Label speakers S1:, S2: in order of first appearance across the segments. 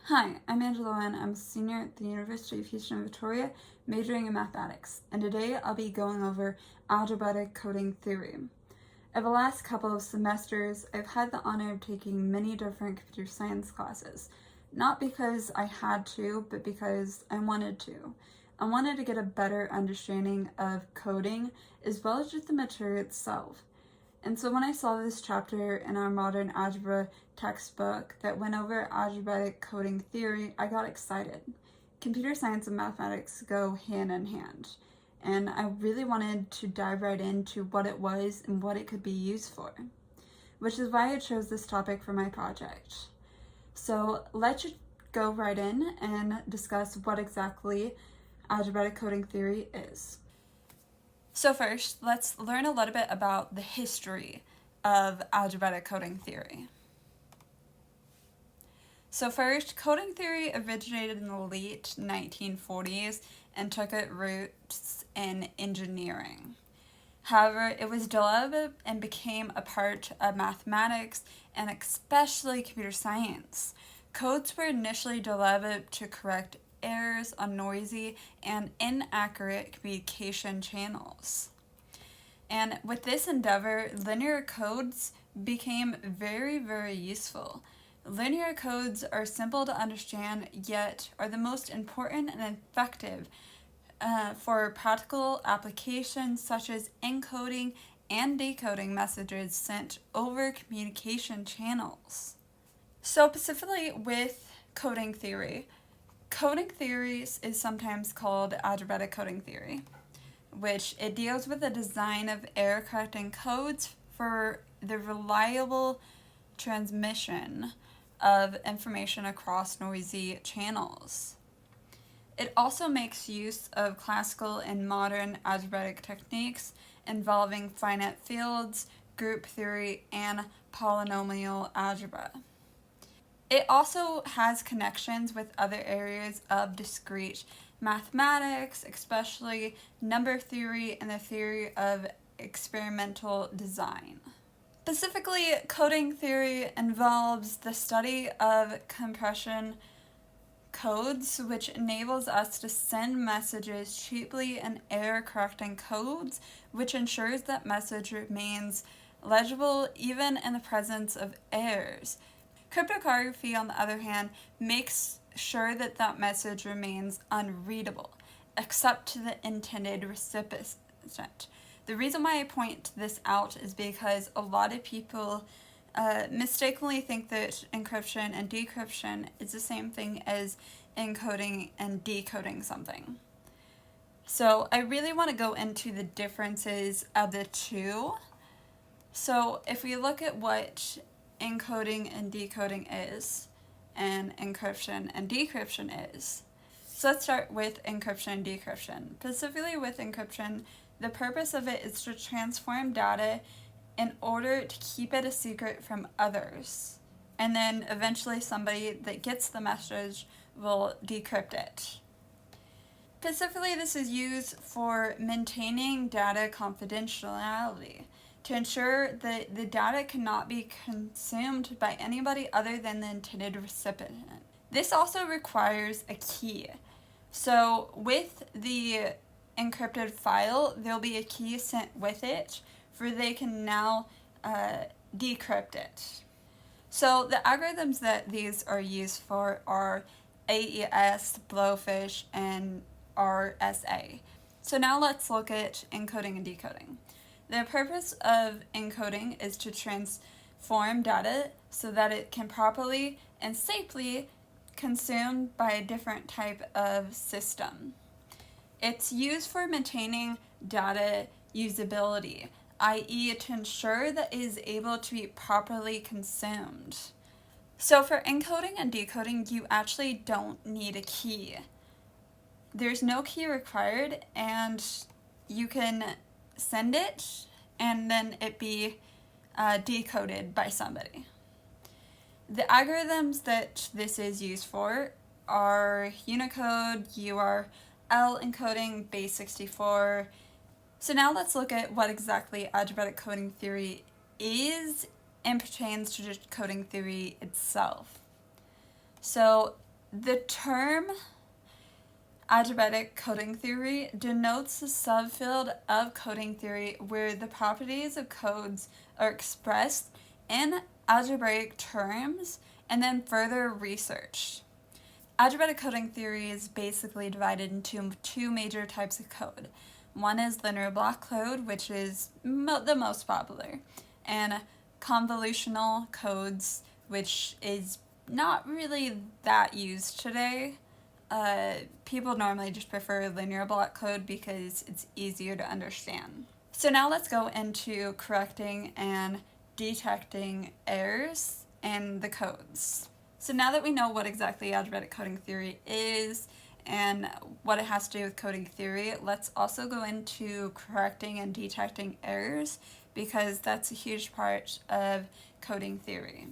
S1: Hi, I'm Angela Winn. I'm a senior at the University of Houston, Victoria, majoring in mathematics, and today I'll be going over algebraic coding theory. Over the last couple of semesters, I've had the honor of taking many different computer science classes, not because I had to, but because I wanted to. I wanted to get a better understanding of coding as well as just the material itself. And so when I saw this chapter in our modern algebra textbook that went over algebraic coding theory, I got excited. Computer science and mathematics go hand in hand, and I really wanted to dive right into what it was and what it could be used for, which is why I chose this topic for my project. So let's just go right in and discuss what exactly algebraic coding theory is. So first, let's learn a little bit about the history of algebraic coding theory. So first, coding theory originated in the late 1940s and took its roots in engineering. However, it was developed and became a part of mathematics and especially computer science. Codes were initially developed to correct errors on noisy and inaccurate communication channels. And with this endeavor, linear codes became very, very useful. Linear codes are simple to understand, yet are the most important and effective for practical applications such as encoding and decoding messages sent over communication channels. So specifically with coding theory is sometimes called algebraic coding theory, which it deals with the design of error-correcting codes for the reliable transmission of information across noisy channels. It also makes use of classical and modern algebraic techniques involving finite fields, group theory, and polynomial algebra. It also has connections with other areas of discrete mathematics, especially number theory and the theory of experimental design. Specifically, coding theory involves the study of compression codes, which enables us to send messages cheaply in error-correcting codes, which ensures that message remains legible even in the presence of errors. Cryptography, on the other hand, makes sure that that message remains unreadable, except to the intended recipient. The reason why I point this out is because a lot of people mistakenly think that encryption and decryption is the same thing as encoding and decoding something. So I really want to go into the differences of the two. So if we look at what encoding and decoding is, and encryption and decryption is. So let's start with encryption and decryption. Specifically with encryption, the purpose of it is to transform data in order to keep it a secret from others. And then eventually somebody that gets the message will decrypt it. Specifically, this is used for maintaining data confidentiality, to ensure that the data cannot be consumed by anybody other than the intended recipient. This also requires a key. So with the encrypted file, there'll be a key sent with it for they can now decrypt it. So the algorithms that these are used for are AES, Blowfish, and RSA. So now let's look at encoding and decoding. The purpose of encoding is to transform data so that it can properly and safely consumed by a different type of system. It's used for maintaining data usability, i.e. to ensure that it is able to be properly consumed. So for encoding and decoding, you actually don't need a key. There's no key required, and you can send it and then it be decoded by somebody. The algorithms that this is used for are Unicode, URL encoding, base64. So now let's look at what exactly algebraic coding theory is and pertains to just coding theory itself. So The term algebraic coding theory denotes the subfield of coding theory where the properties of codes are expressed in algebraic terms and then further researched. Algebraic coding theory is basically divided into two major types of code. One is linear block code, which is the most popular, and convolutional codes, which is not really that used today. People normally just prefer linear block code because it's easier to understand. So now let's go into correcting and detecting errors in the codes. So now that we know what exactly algebraic coding theory is and what it has to do with coding theory, let's also go into correcting and detecting errors because that's a huge part of coding theory.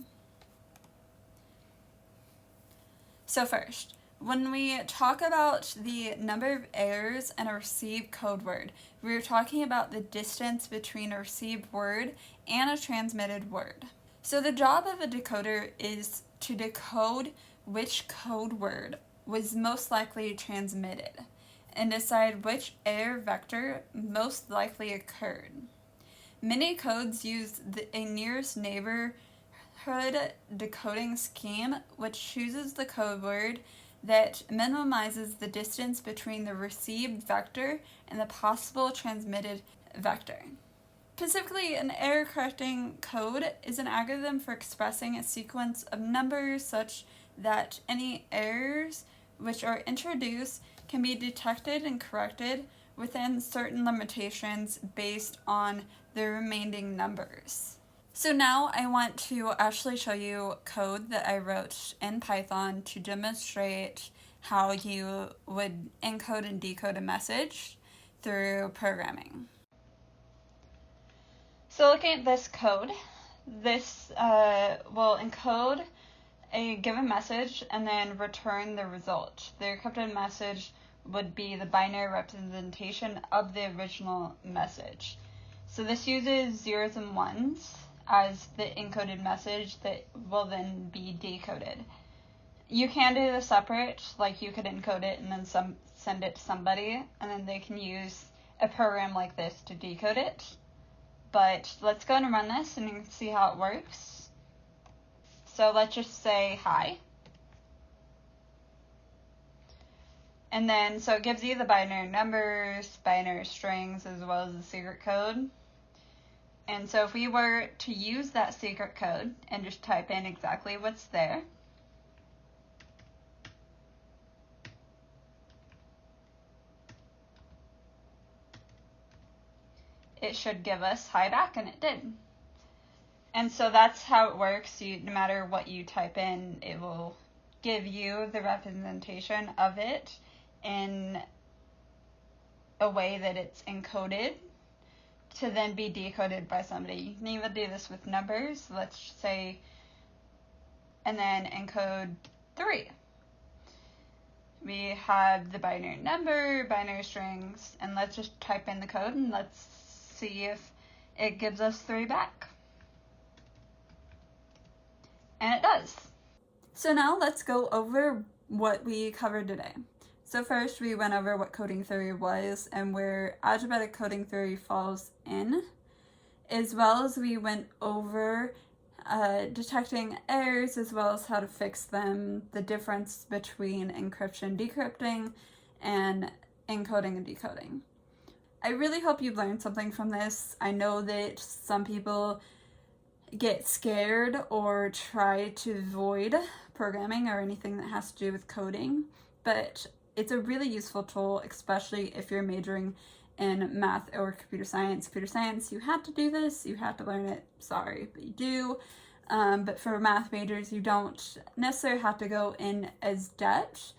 S1: So first, when we talk about the number of errors in a received code word, we're talking about the distance between a received word and a transmitted word. So the job of a decoder is to decode which code word was most likely transmitted and decide which error vector most likely occurred. Many codes use a nearest neighborhood decoding scheme, which chooses the code word that minimizes the distance between the received vector and the possible transmitted vector. Specifically, an error-correcting code is an algorithm for expressing a sequence of numbers such that any errors which are introduced can be detected and corrected within certain limitations based on the remaining numbers. So now I want to actually show you code that I wrote in Python to demonstrate how you would encode and decode a message through programming. So looking at this code, this will encode a given message and then return the result. The encrypted message would be the binary representation of the original message. So this uses zeros and ones as the encoded message that will then be decoded. You can do this separate, like you could encode it and then send it to somebody, and then they can use a program like this to decode it. But let's go and run this and you can see how it works. So let's just say hi. And then, so it gives you the binary numbers, binary strings, as well as the secret code. And so if we were to use that secret code and just type in exactly what's there, it should give us hi back, and it did. And so that's how it works. No matter what you type in, it will give you the representation of it in a way that it's encoded to then be decoded by somebody. You can even do this with numbers. Let's say, and then encode 3. We have the binary number, binary strings, and let's just type in the code and let's see if it gives us 3 back. And it does. So now let's go over what we covered today. So first we went over what coding theory was and where algebraic coding theory falls in, as well as we went over detecting errors as well as how to fix them, the difference between encryption, decrypting, and encoding and decoding. I really hope you learned something from this. I know that some people get scared or try to avoid programming or anything that has to do with coding, but it's a really useful tool, especially if you're majoring in math or computer science. Computer science, you have to do this, you have to learn it, sorry, but you do. But for math majors, you don't necessarily have to go in as depth.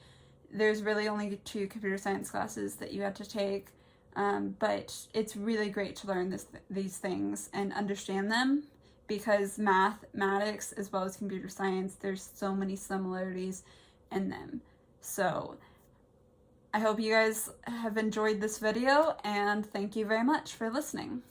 S1: There's really only 2 computer science classes that you have to take, but it's really great to learn these things and understand them, because mathematics as well as computer science, there's so many similarities in them. So I hope you guys have enjoyed this video, and thank you very much for listening.